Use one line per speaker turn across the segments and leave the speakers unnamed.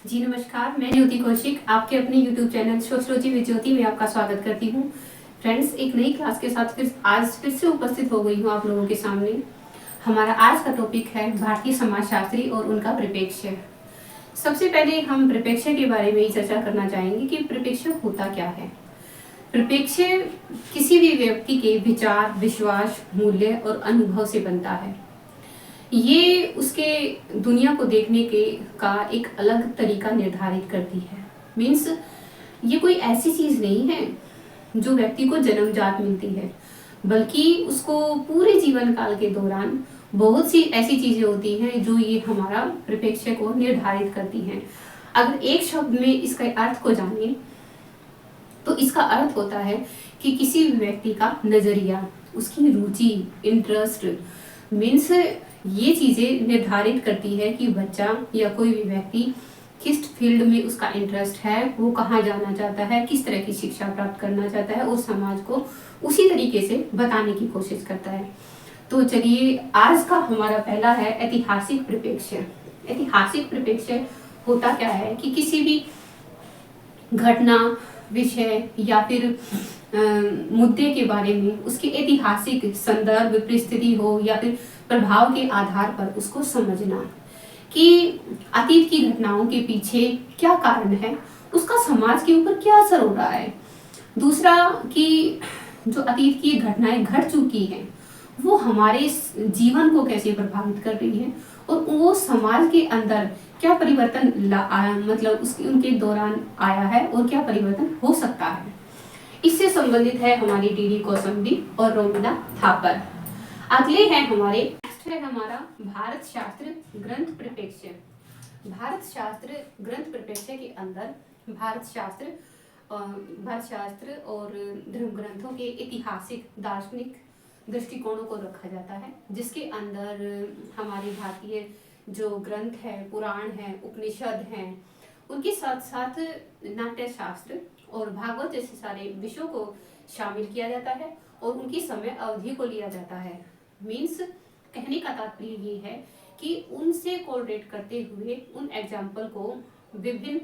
जी नमस्कार, मैं ज्योति कौशिक आपके अपने YouTube चैनल सोशलॉजी विद ज्योति में आपका स्वागत करती हूँ। फ्रेंड्स, एक नई क्लास के साथ आज फिर से उपस्थित हो गई हूँ आप लोगों के सामने। हमारा आज का टॉपिक है भारतीय समाजशास्त्री और उनका परिप्रेक्ष्य। सबसे पहले हम परिप्रेक्ष्य के बारे में ही चर्चा करना चाहेंगे कि परिप्रेक्ष्य होता क्या है। परिप्रेक्ष्य किसी भी व्यक्ति के विचार, विश्वास, मूल्य और अनुभव से बनता है। ये उसके दुनिया को देखने के का एक अलग तरीका निर्धारित करती है। मीन्स ये कोई ऐसी चीज नहीं है जो व्यक्ति को जन्मजात मिलती है, बल्कि उसको पूरे जीवन काल के दौरान बहुत सी ऐसी चीजें होती हैं जो ये हमारा परिप्रेक्ष्य को निर्धारित करती हैं। अगर एक शब्द में इसके अर्थ को जाने तो इसका अर्थ होता है कि किसी भी व्यक्ति का नजरिया, उसकी रुचि, इंटरेस्ट, मीन्स ये चीजें निर्धारित करती है कि बच्चा या कोई भी व्यक्ति किस फील्ड में उसका इंटरेस्ट है, वो कहाँ जाना चाहता है, किस तरह की शिक्षा प्राप्त करना चाहता है और समाज को उसी तरीके से बताने की कोशिश करता है। तो चलिए, आज का हमारा पहला है ऐतिहासिक परिप्रेक्ष्य। ऐतिहासिक परिप्रेक्ष्य होता क्या है कि किसी भी घटना, विषय या फिर मुद्दे के बारे में उसके ऐतिहासिक संदर्भ, परिस्थिति हो या फिर प्रभाव के आधार पर उसको समझना कि अतीत की घटनाओं के पीछे क्या कारण है, उसका समाज के ऊपर क्या असर हो रहा है। दूसरा कि जो अतीत की घटनाएं घट चुकी हैं वो हमारे जीवन को कैसे प्रभावित कर रही हैं और वो समाज के अंदर क्या परिवर्तन मतलब उसके उनके दौरान आया है और क्या परिवर्तन हो सकता है। इससे संबंधित है हमारी डीडी कौसम्बी और रोमिला थापर। अगले हैं हमारे, नेक्स्ट है हमारा भारत शास्त्र ग्रंथ परिप्रेक्ष्य। भारत शास्त्र ग्रंथ परिप्रेक्ष्य के अंदर भारत शास्त्र और धर्म ग्रंथों के ऐतिहासिक, दार्शनिक दृष्टिकोणों को रखा जाता है, जिसके अंदर हमारे भारतीय जो ग्रंथ है, पुराण है, उपनिषद हैं, उनके साथ साथ नाट्य शास्त्र और भागवत जैसे सारे विषयों को शामिल किया जाता है और उनकी समय अवधि को लिया जाता है। मीन्स कहने का तात्पर्य ये है कि उनसे कोरिलेट करते हुए उन एग्जाम्पल को विभिन्न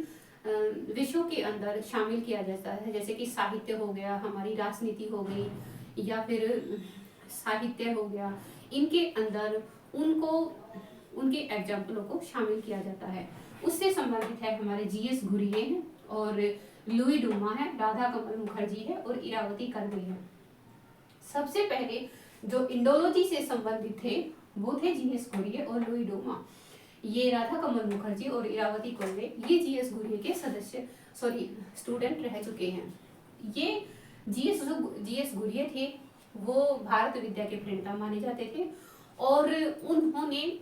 विषयों के अंदर शामिल किया जाता है, जैसे कि साहित्य हो गया, हमारी राजनीति हो गई या फिर साहित्य हो गया, इनके अंदर उनको उनके एग्जाम्पलों को शामिल किया जाता है। उससे संबंधित है हमारे जीएस घुरिये हैं और लुई डूमा है, राधा कमल मुखर्जी है और इरावती कर्वे है। सबसे पहले जो इंडोलॉजी से संबंधित थे वो थे जीएस घुरिये और लुई डूमा। ये राधा कमल मुखर्जी और इरावती कर्वे ये जीएस घुरिये के स्टूडेंट रह चुके हैं। ये जीएस घुरिये थे वो भारत विद्या के प्रणेता माने जाते थे और उन्होंने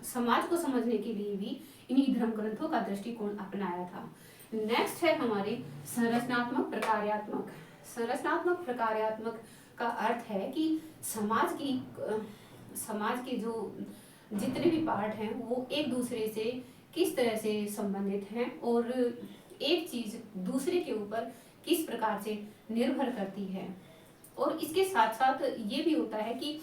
समाज को समझने के लिए भी इन्हीं धर्म ग्रंथों का दृष्टिकोण अपनाया था। नेक्स्ट है हमारे संरचनात्मक प्रकार्यात्मक। संरचनात्मक प्रकार्यात्मक का अर्थ है कि समाज के जो जितने भी पार्ट हैं वो एक दूसरे से किस तरह से संबंधित हैं और एक चीज दूसरे के ऊपर किस प्रकार से निर्भर करती है। और इसके साथ साथ ये भी होता है कि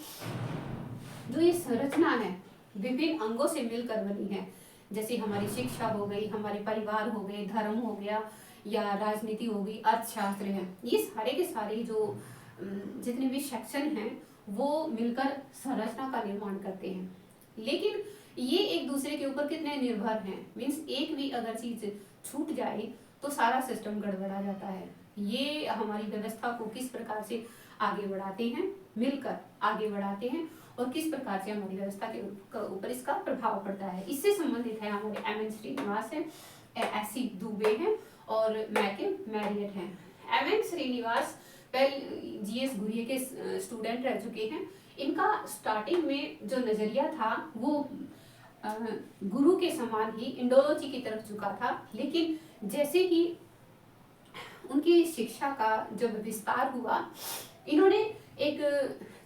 जो ये संरचना है विभिन्न अंगों से मिलकर बनी है, जैसे हमारी शिक्षा हो गई, हमारे परिवार हो गए, धर्म हो गया या राजनीति हो गई, अर्थशास्त्र है, ये सारे के सारे जो जितने भी सेक्शन हैं वो मिलकर संरचना का निर्माण करते हैं। लेकिन ये एक दूसरे के ऊपर कितने निर्भर हैं, मीन्स एक भी अगर चीज छूट जाए तो सारा सिस्टम गड़बड़ा जाता है। ये हमारी व्यवस्था को किस प्रकार से आगे बढ़ाते हैं, मिलकर आगे बढ़ाते हैं और किस प्रकार से हमारी व्यवस्था के ऊपर इसका प्रभाव पड़ता है। इससे संबंधित है हमारे एम एन श्रीनिवास है, एस सी दुबे हैं और मैके मैरियट हैं। एम एन श्रीनिवास पहले जीएस घुरिये के स्टूडेंट रह चुके हैं। इनका स्टार्टिंग में जो नजरिया था वो गुरु के समान ही इंडोलॉजी की तरफ झुका था, लेकिन जैसे ही उनकी शिक्षा का जब विस्तार हुआ, इन्होंने एक,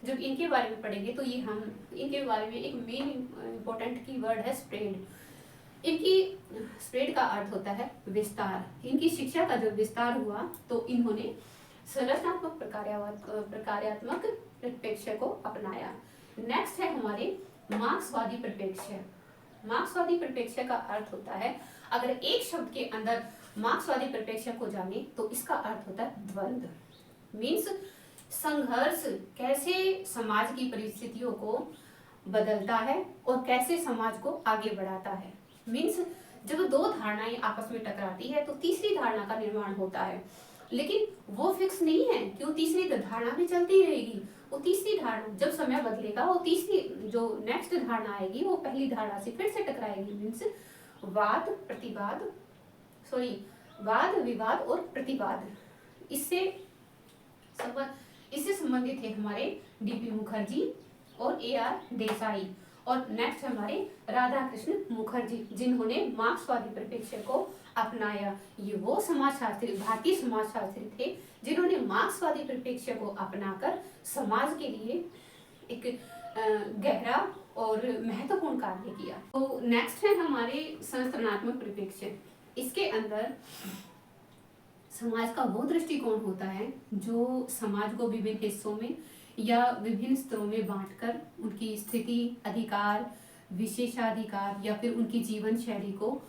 जब इनके बारे में पढ़ेंगे तो ये हम इनके बारे में एक मेन इंपॉर्टेंट की वर्ड है स्प्रेड। इनकी स्प्रेड का अर्थ होता है विस्तार। इनकी शिक्षा का जब विस्तार हुआ तो इन्होंने संरचनात्मक प्रकार्यात्मक परिप्रेक्ष्य को अपनाया। नेक्स्ट है हमारे मार्क्सवादी परिप्रेक्ष्य। मार्क्सवादी परिप्रेक्ष्य का अर्थ होता है अगर एक शब्द के अंदर मार्क्सवादी परिप्रेक्ष्य को जाने तो इसका अर्थ होता है द्वंद्व। मीन्स संघर्ष कैसे समाज की परिस्थितियों को बदलता है और कैसे समाज को आगे बढ़ाता है। मीन्स जब दो धारणाएं आपस में टकराती है तो तीसरी धारणा का निर्माण होता है, लेकिन वो फिक्स नहीं है कि वो तीसरी धारणा भी चलती रहेगी। वो तीसरी धारणा जब समय बदलेगा वो तीसरी जो नेक्स्ट धारणा आएगी वो पहली धारणा से फिर से टकराएगी। मीन्स वाद प्रतिवाद वाद विवाद और प्रतिवाद इससे संबंधित है हमारे डीपी मुखर्जी और AR देसाई। और नेक्स्ट हमारे राधा कृष्ण मुखर्जी, जिन्होंने मार्क्सवादी परिप्रेक्ष्य को अपनाया। ये वो समाजशास्त्री, भारतीय समाजशास्त्री थे जिन्होंने मार्क्सवादी परिप्रेक्ष्य को अपनाकर समाज के लिए एक गहरा और महत्वपूर्ण कार्य किया। तो नेक्स्ट है हमारे संरचनात्मक परिप्रेक्ष्य। इसके अंदर समाज का वो दृष्टिकोण होता है जो समाज को विभिन्न हिस्सों में या विभिन्न स्तरों में बांटकर उनकी स्थिति, अधिकार, विशेषाधिकार या फिर उनकी जीवन शैली को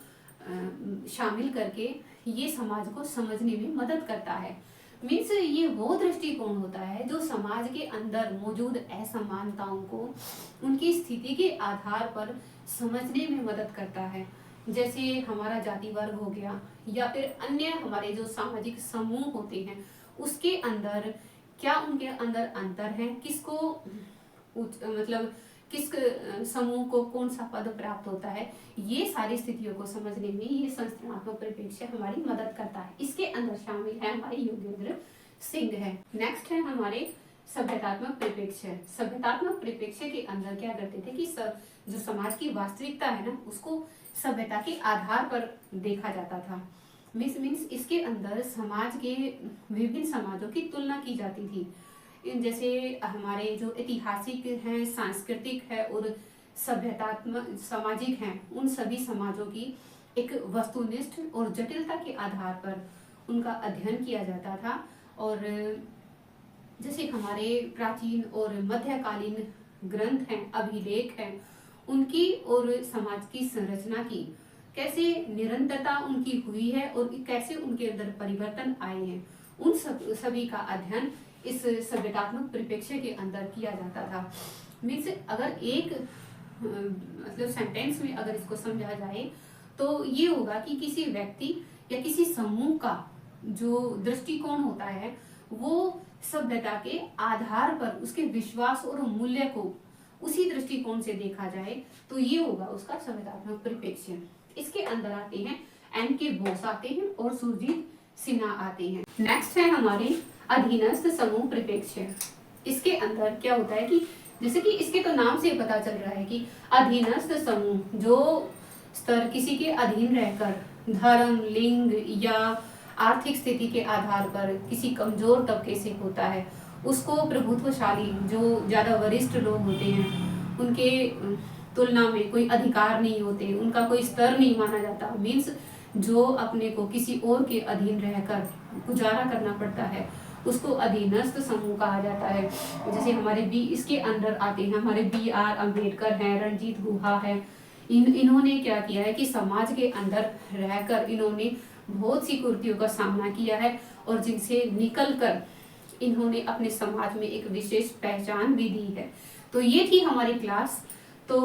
शामिल करके ये समाज को समझने में मदद करता है। मीन्स ये वो दृष्टिकोण होता है जो समाज के अंदर मौजूद असमानताओं को उनकी स्थिति के आधार पर समझने में मदद करता है। जैसे हमारा जाति वर्ग हो गया या फिर अन्य हमारे जो सामाजिक समूह होते हैं उसके अंदर क्या उनके अंदर अंतर है, किसको मतलब किस समूह को कौन सा पद प्राप्त होता है, ये सारी स्थितियों को समझने में ये संरचनात्मक परिप्रेक्ष्य हमारी मदद करता है। इसके अंदर शामिल है हमारे योगेंद्र सिंह है। नेक्स्ट है हमारे सभ्यतात्मक परिप्रेक्ष्य। सभ्यतात्मक परिप्रेक्ष्य के अंदर क्या करते थे कि जो समाज की वास्तविकता है ना उसको सभ्यता के आधार पर देखा जाता था। मीन्स इसके अंदर समाज के विभिन्न समाजों की तुलना की जाती थी। जैसे हमारे जो ऐतिहासिक हैं, सांस्कृतिक है और सभ्यतात्मक सामाजिक हैं, उन सभी समाजों की एक वस्तुनिष्ठ और जटिलता के आधार पर उनका अध्ययन किया जाता था। और जैसे हमारे प्राचीन और मध्यकालीन ग्रंथ हैं, अभिलेख हैं, उनकी और समाज की संरचना की कैसे निरंतरता उनकी हुई है और कैसे उनके अंदर परिवर्तन आए हैं, उन सभी का अध्ययन इस सभ्यतात्मक परिप्रेक्ष्य के अंदर किया जाता था। मीन्स अगर एक मतलब सेंटेंस में अगर इसको समझा जाए तो ये होगा कि किसी व्यक्ति या किसी समूह का जो दृष्टिकोण होता है वो सभ्यता के आधार पर उसके विश्वास और मूल्य को उसी दृष्टिकोण से देखा जाए तो ये होगा उसका सभ्यतात्मक परिप्रेक्ष्य। इसके अंदर आते हैं NK बोस आते हैं और सुरजीत सिन्हा आते हैं। नेक्स्ट है हमारे अधीनस्थ समूह परिप्रेक्ष्य। इसके अंदर क्या होता है कि जैसे कि इसके तो नाम से पता चल रहा है कि अधीनस्थ समूह जो स्तर किसी के अधीन रहकर धर्म, लिंग या आर्थिक स्थिति के आधार पर किसी कमजोर तबके से होता है, उसको प्रभुत्वशाली जो ज्यादा वरिष्ठ लोग होते हैं उनके तुलना में कोई अधिकार नहीं होते, उनका कोई स्तर नहीं माना जाता। मीन्स जो अपने को किसी और के अधीन रहकर गुजारा करना पड़ता है उसको अधीनस्थ समूह कहा जाता है। जैसे हमारे इसके अंदर आते हैं हमारे BR अम्बेडकर हैं, रणजीत गुहा है। इन्होंने क्या किया है कि समाज के अंदर रहकर इन्होंने बहुत सी कुरीतियों का सामना किया है और जिनसे निकल कर इन्होंने अपने समाज में एक विशेष पहचान भी दी है। तो ये थी हमारी क्लास। तो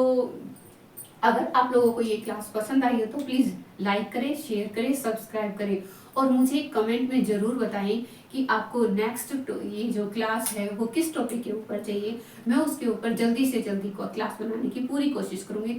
अगर आप लोगों को ये क्लास पसंद आई हो तो प्लीज लाइक करें, शेयर करें, सब्सक्राइब करें और मुझे कमेंट में जरूर बताएं कि आपको नेक्स्ट ये जो क्लास है वो किस टॉपिक के ऊपर चाहिए। मैं उसके ऊपर जल्दी से जल्दी क्लास बनाने की पूरी कोशिश करूंगी।